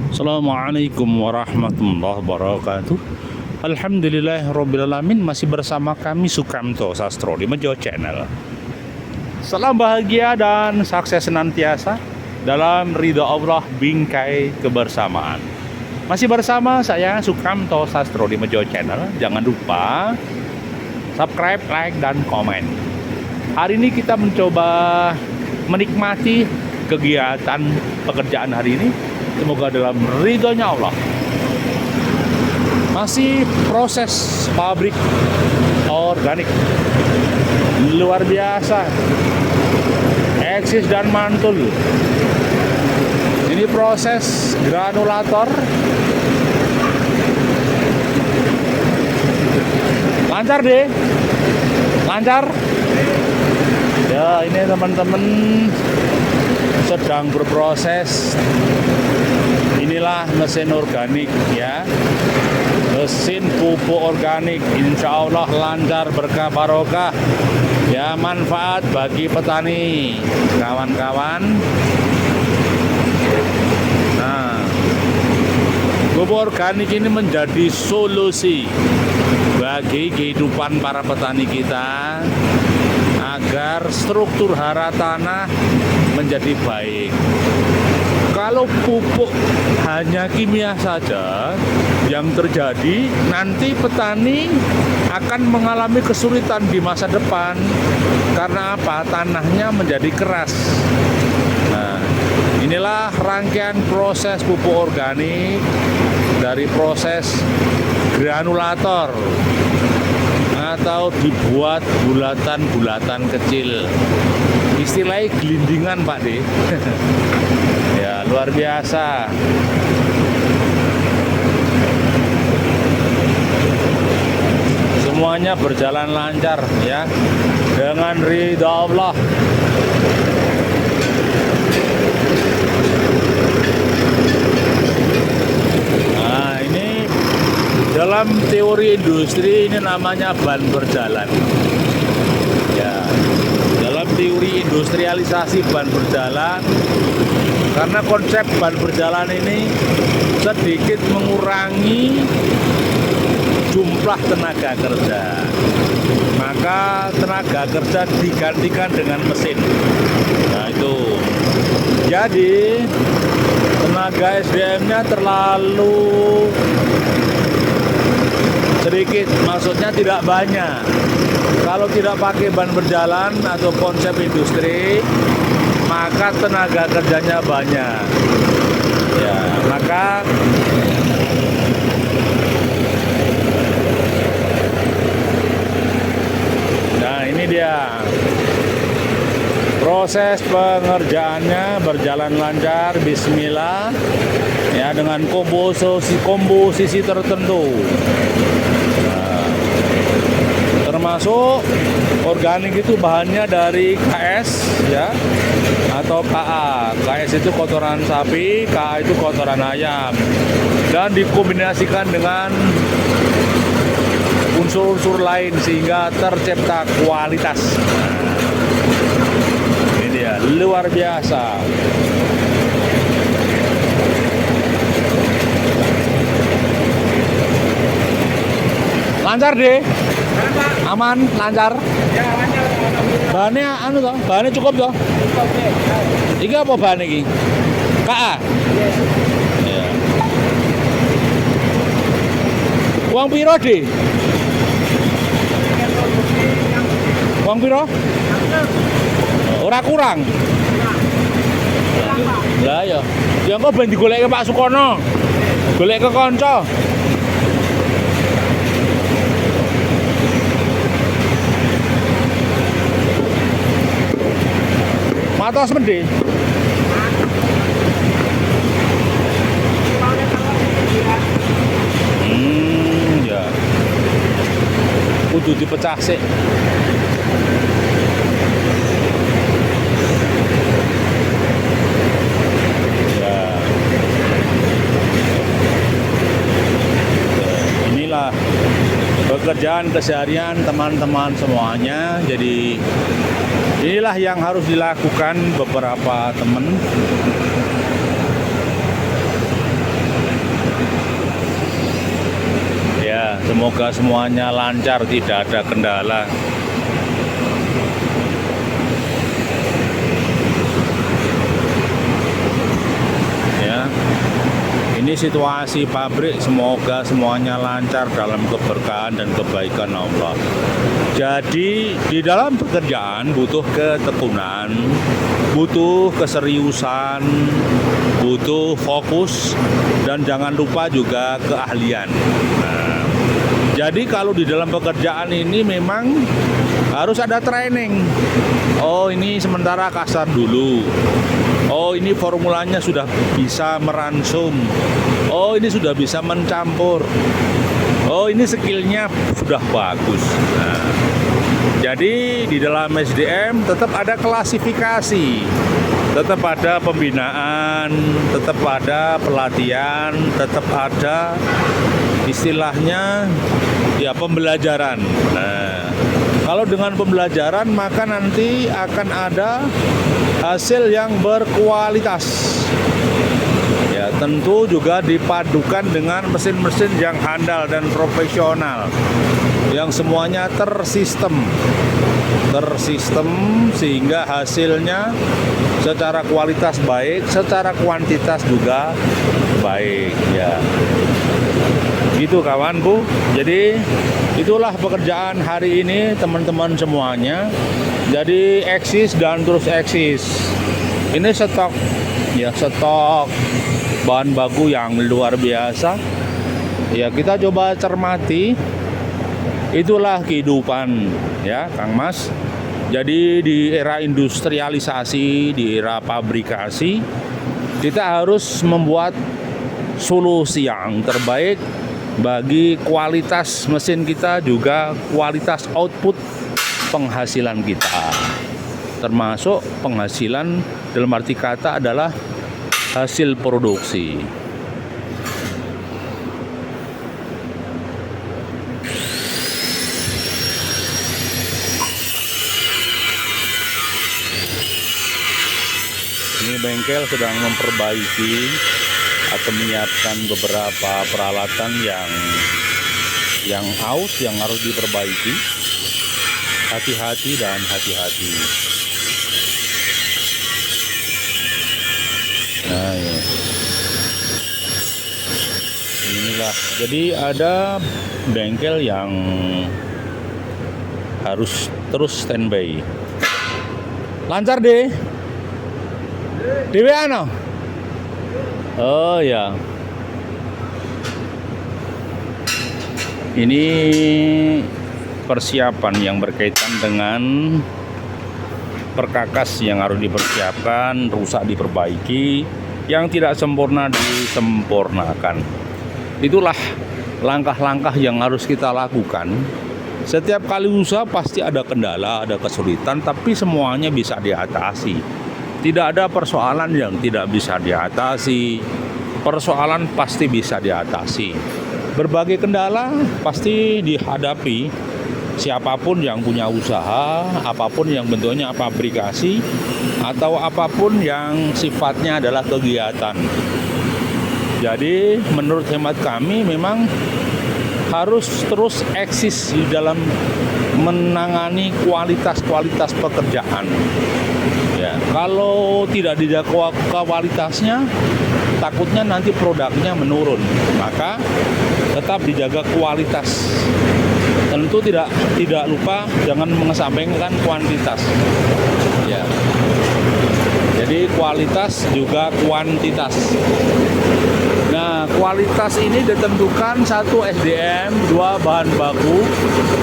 Assalamualaikum warahmatullahi wabarakatuh. Alhamdulillahirrabbilalamin. Masih bersama kami Sukamto Sastro di Mejo Channel. Salam bahagia dan sukses senantiasa dalam ridha Allah, bingkai kebersamaan. Masih bersama saya Sukamto Sastro di Mejo Channel. Jangan lupa subscribe, like, dan komen. Hari ini kita mencoba menikmati kegiatan pekerjaan hari ini. Semoga dalam ridhonya Allah. Masih proses pabrik organik luar biasa, eksis dan mantul. Ini proses granulator. Lancar deh, lancar. Ya, ini teman-teman sedang berproses. Inilah mesin organik ya, mesin pupuk organik. Insya Allah lancar, berkah barokah ya, manfaat bagi petani kawan-kawan. Nah, pupuk organik ini menjadi solusi bagi kehidupan para petani kita agar struktur hara tanah menjadi baik. Kalau pupuk hanya kimia saja, yang terjadi nanti petani akan mengalami kesulitan di masa depan. Karena apa? Tanahnya menjadi keras. Nah, inilah rangkaian proses pupuk organik dari proses granulator atau dibuat bulatan-bulatan kecil. Istilahnya gelindingan, Pak D. Ya, luar biasa. Semuanya berjalan lancar ya, dengan ridha Allah. Nah, ini dalam teori industri ini namanya ban berjalan. Ya, dalam teori industrialisasi ban berjalan, karena konsep ban berjalan ini sedikit mengurangi jumlah tenaga kerja, maka tenaga kerja digantikan dengan mesin. Nah itu, jadi tenaga SDM-nya terlalu sedikit, maksudnya tidak banyak. Kalau tidak pakai ban berjalan atau konsep industri, maka tenaga kerjanya banyak. Ya, maka nah ini dia. Proses pengerjaannya berjalan lancar, bismillah. Ya, dengan komposisi tertentu. Nah, termasuk organik itu bahannya dari KS ya, atau KA. KS itu kotoran sapi, KA itu kotoran ayam, dan dikombinasikan dengan unsur-unsur lain sehingga tercipta kualitas. Ini dia, luar biasa. Lancar deh, aman, lancar. Ya, lancar. Bahannya anu toh, bahannya cukup toh. Iki apa bahan iki? KA. Ya. Uang piro, De? Uang piro? Ora kurang. Lah ya. Ya engko ben digoleki Pak Sukono. Golek ke kanca. Matos mendhe. Ya. Kudu dipecah sik. Ya. Inilah pekerjaan keseharian teman-teman semuanya. Jadi inilah yang harus dilakukan beberapa teman Semoga semuanya lancar, tidak ada kendala. Ya. Ini situasi pabrik, semoga semuanya lancar dalam keberkahan dan kebaikan Allah. Jadi di dalam pekerjaan butuh ketekunan, butuh keseriusan, butuh fokus, dan jangan lupa juga keahlian. Nah, jadi kalau di dalam pekerjaan ini memang harus ada training. Oh, ini sementara kasar dulu. Oh, ini formulanya sudah bisa meransum. Oh, ini sudah bisa mencampur. Oh, ini skillnya sudah bagus. Nah, jadi di dalam SDM tetap ada klasifikasi, tetap ada pembinaan, tetap ada pelatihan, tetap ada istilahnya ya pembelajaran. Nah, kalau dengan pembelajaran maka nanti akan ada hasil yang berkualitas. Ya, tentu juga dipadukan dengan mesin-mesin yang handal dan profesional, yang semuanya tersistem sehingga hasilnya secara kualitas baik, secara kuantitas juga baik. Ya, gitu kawanku. Jadi itulah pekerjaan hari ini teman-teman semuanya. Jadi eksis dan terus eksis. Ini stok bahan baku yang luar biasa. Ya, kita coba cermati. Itulah kehidupan ya, Kang Mas. Jadi di era industrialisasi, di era pabrikasi, kita harus membuat solusi yang terbaik bagi kualitas mesin kita, juga kualitas output penghasilan kita. Termasuk penghasilan dalam arti kata adalah hasil produksi. Ini bengkel sedang memperbaiki atau menyiapkan beberapa peralatan yang aus yang harus diperbaiki. Hati-hati dan hati-hati. Nah, ya. Inilah. Jadi ada bengkel yang harus terus standby. Lancar deh. Dewe ano? Oh ya. Ini persiapan yang berkaitan dengan perkakas yang harus dipersiapkan, rusak diperbaiki, yang tidak sempurna disempurnakan. Itulah langkah-langkah yang harus kita lakukan. Setiap kali usaha pasti ada kendala, ada kesulitan, tapi semuanya bisa diatasi. Tidak ada persoalan yang tidak bisa diatasi. Persoalan pasti bisa diatasi. Berbagai kendala pasti dihadapi. Siapapun yang punya usaha, apapun yang bentuknya pabrikasi, atau apapun yang sifatnya adalah kegiatan. Jadi menurut hemat kami memang harus terus eksis di dalam menangani kualitas pekerjaan. Ya, kalau tidak dijaga kualitasnya, takutnya nanti produknya menurun. Maka tetap dijaga kualitas. Tentu tidak lupa jangan mengesampingkan kuantitas. Ya. Jadi kualitas juga kuantitas. Nah, kualitas ini ditentukan satu SDM, dua bahan baku.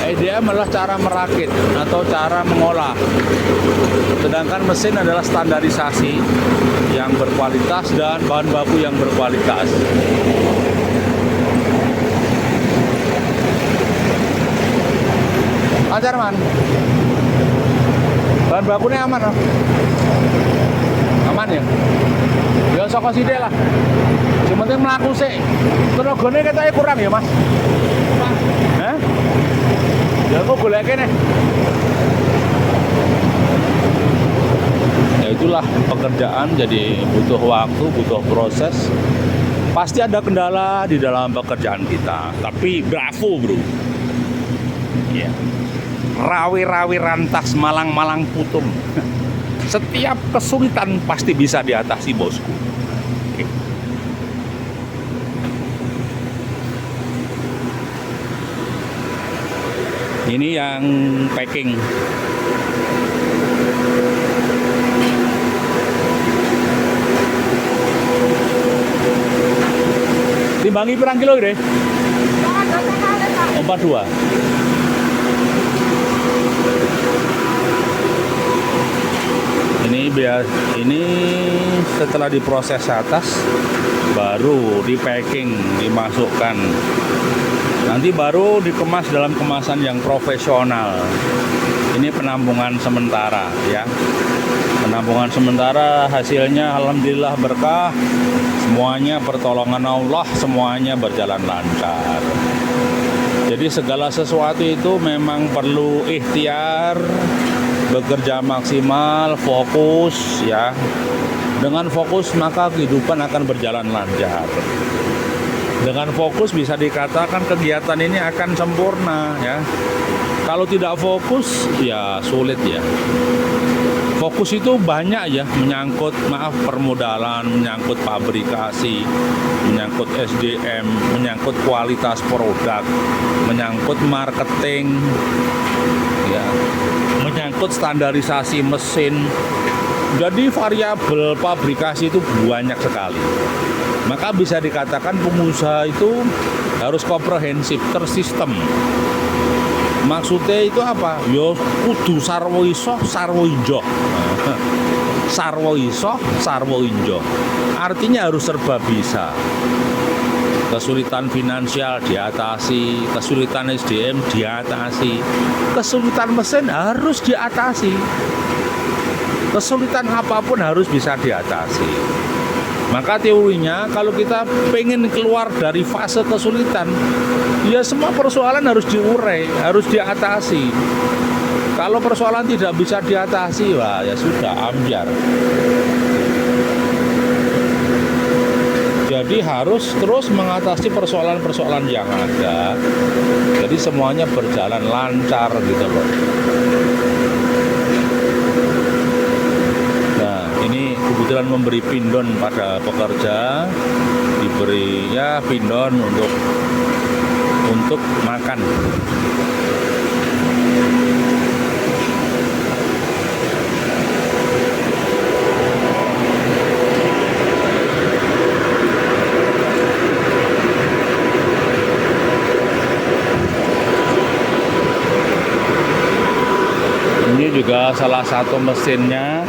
SDM adalah cara merakit atau cara mengolah. Sedangkan mesin adalah standarisasi yang berkualitas dan bahan baku yang berkualitas. Lancar man. Bahan bakunya aman loh. Aman ya? Ya soko sithik lah. Yang penting mlaku sik. Tenagane ketoke kurang ya, Mas? Hah? Ya aku golek kene. Ya itulah pekerjaan, jadi butuh waktu, butuh proses. Pasti ada kendala di dalam pekerjaan kita, tapi bravo bro. Ya. Rawi-rawi rantas, malang-malang putum. Setiap kesulitan pasti bisa diatasi bosku. Oke. Ini yang packing. Timbangi pirang kilo gede? 42. Ini setelah diproses atas baru di packing, dimasukkan. Nanti baru dikemas dalam kemasan yang profesional. Ini penampungan sementara ya. Penampungan sementara, hasilnya alhamdulillah berkah. Semuanya pertolongan Allah, semuanya berjalan lancar. Jadi segala sesuatu itu memang perlu ikhtiar, bekerja maksimal, fokus ya. Dengan fokus maka kehidupan akan berjalan lancar. Dengan fokus bisa dikatakan kegiatan ini akan sempurna ya. Kalau tidak fokus ya sulit ya. Fokus itu banyak ya, menyangkut permodalan, menyangkut pabrikasi, menyangkut SDM, menyangkut kualitas produk, menyangkut marketing, ya, menyangkut standarisasi mesin. Jadi variabel pabrikasi itu banyak sekali. Maka bisa dikatakan pengusaha itu harus komprehensif, tersistem. Maksudnya itu apa? Yo kudu sarwo iso, sarwo injo. Sarwo iso, sarwo injo. Artinya harus serba bisa. Kesulitan finansial diatasi, kesulitan SDM diatasi, kesulitan mesin harus diatasi. Kesulitan apapun harus bisa diatasi. Maka teorinya kalau kita pengen keluar dari fase kesulitan, ya semua persoalan harus diurai, harus diatasi. Kalau persoalan tidak bisa diatasi, wah ya sudah ambyar. Jadi harus terus mengatasi persoalan-persoalan yang ada. Jadi semuanya berjalan lancar gitu loh. Kebetulan memberi pindon pada pekerja, diberi ya pindon untuk makan. Ini juga salah satu mesinnya.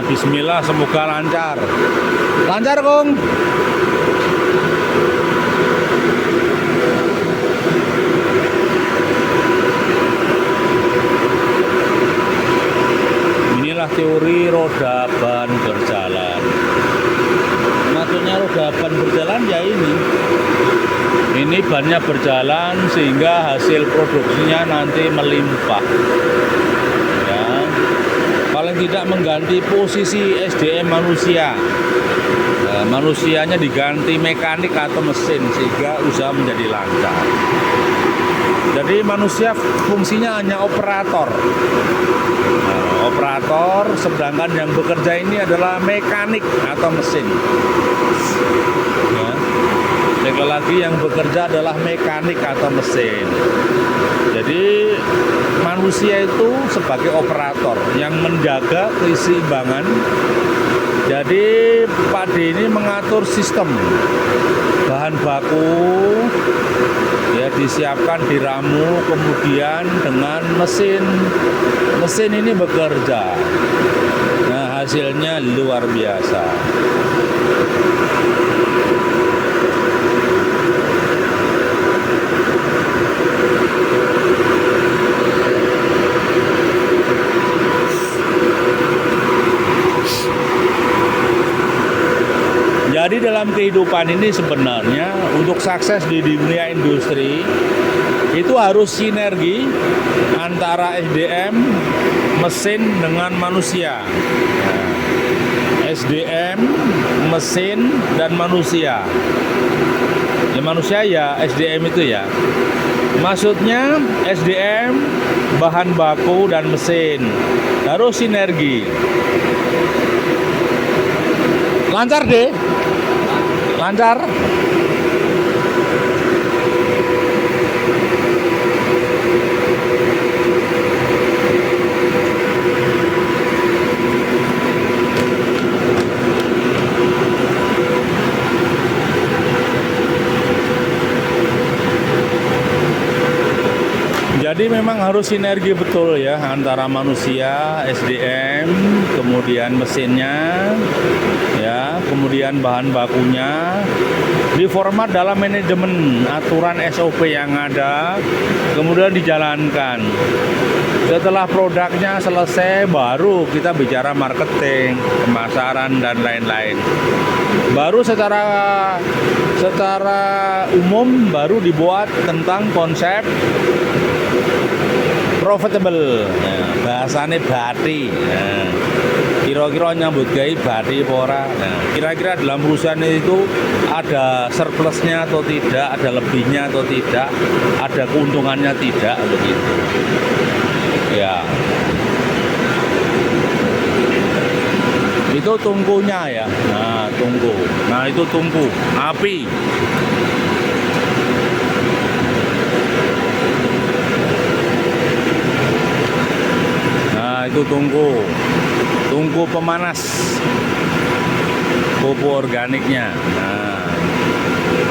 Bismillah, semoga lancar. Lancar, Kong. Inilah teori roda ban berjalan. Maksudnya roda ban berjalan ya ini. Ini bannya berjalan sehingga hasil produksinya nanti melimpah. Paling tidak mengganti posisi SDM manusia. Nah, manusianya diganti mekanik atau mesin sehingga usaha menjadi lancar. Jadi manusia fungsinya hanya operator. Nah, operator, sedangkan yang bekerja ini adalah mekanik atau mesin. Ya. Sekali lagi yang bekerja adalah mekanik atau mesin. Jadi manusia itu sebagai operator yang menjaga keseimbangan. Jadi Pak D ini mengatur sistem bahan baku ya disiapkan, diramu, kemudian dengan mesin ini bekerja. Nah, hasilnya luar biasa. Jadi dalam kehidupan ini sebenarnya untuk sukses di dunia industri Itu harus sinergi antara SDM, mesin dengan manusia. SDM, mesin, dan manusia. Ya manusia ya SDM itu ya. Maksudnya SDM, bahan baku, dan mesin harus sinergi. Lancar deh. Lancar. Jadi memang harus sinergi betul ya antara manusia, SDM, kemudian mesinnya, ya, kemudian bahan bakunya, diformat dalam manajemen aturan SOP yang ada, kemudian dijalankan. Setelah produknya selesai, baru kita bicara marketing, pemasaran, dan lain-lain. Baru secara umum baru dibuat tentang konsep profitable, nah, bahasane bati. Nah, kira-kira nyambut gawe bati apa ora? Nah, kira-kira dalam perusahaan itu ada surplusnya atau tidak, ada lebihnya atau tidak, ada keuntungannya tidak, begitu. Ya. Itu tungkunya ya. Nah, tungku. Nah, itu tungku, api. Itu tungku pemanas pupuk organiknya. Nah,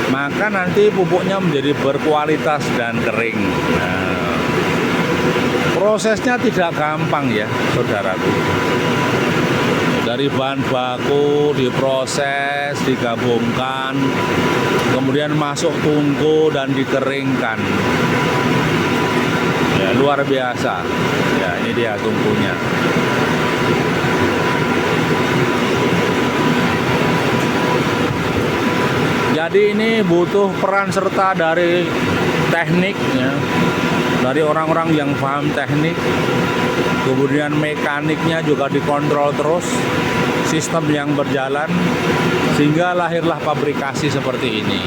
maka nanti pupuknya menjadi berkualitas dan kering. Nah, prosesnya tidak gampang ya saudaraku. Dari bahan baku diproses, digabungkan, kemudian masuk tungku dan dikeringkan. Ya, luar biasa. Ya, ini dia tungkunya. Jadi ini butuh peran serta dari teknik ya, dari orang-orang yang paham teknik. Kemudian mekaniknya juga dikontrol terus, sistem yang berjalan sehingga lahirlah pabrikasi seperti ini.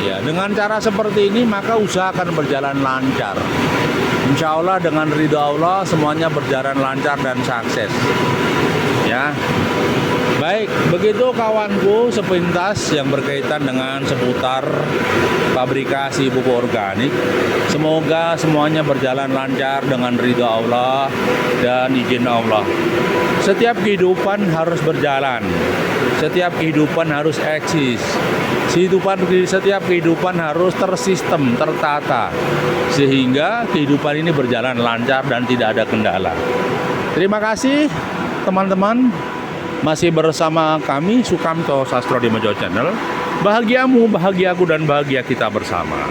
Ya, dengan cara seperti ini maka usaha akan berjalan lancar. Insya Allah dengan ridha Allah semuanya berjalan lancar dan sukses. Ya, baik, begitu kawanku sepintas yang berkaitan dengan seputar pabrikasi pupuk organik. Semoga semuanya berjalan lancar dengan ridha Allah dan izin Allah. Setiap kehidupan harus berjalan. Setiap kehidupan harus eksis. Setiap kehidupan harus tersistem, tertata. Sehingga kehidupan ini berjalan lancar dan tidak ada kendala. Terima kasih teman-teman. Masih bersama kami Sukamto Sastro di Mejo Channel. Bahagiamu, bahagiaku, dan bahagia kita bersama.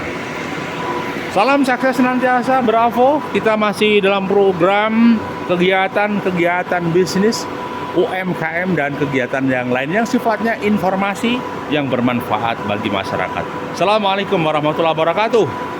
Salam sukses senantiasa, bravo. Kita masih dalam program kegiatan bisnis, UMKM, dan kegiatan yang lain yang sifatnya informasi yang bermanfaat bagi masyarakat. Assalamualaikum warahmatullahi wabarakatuh.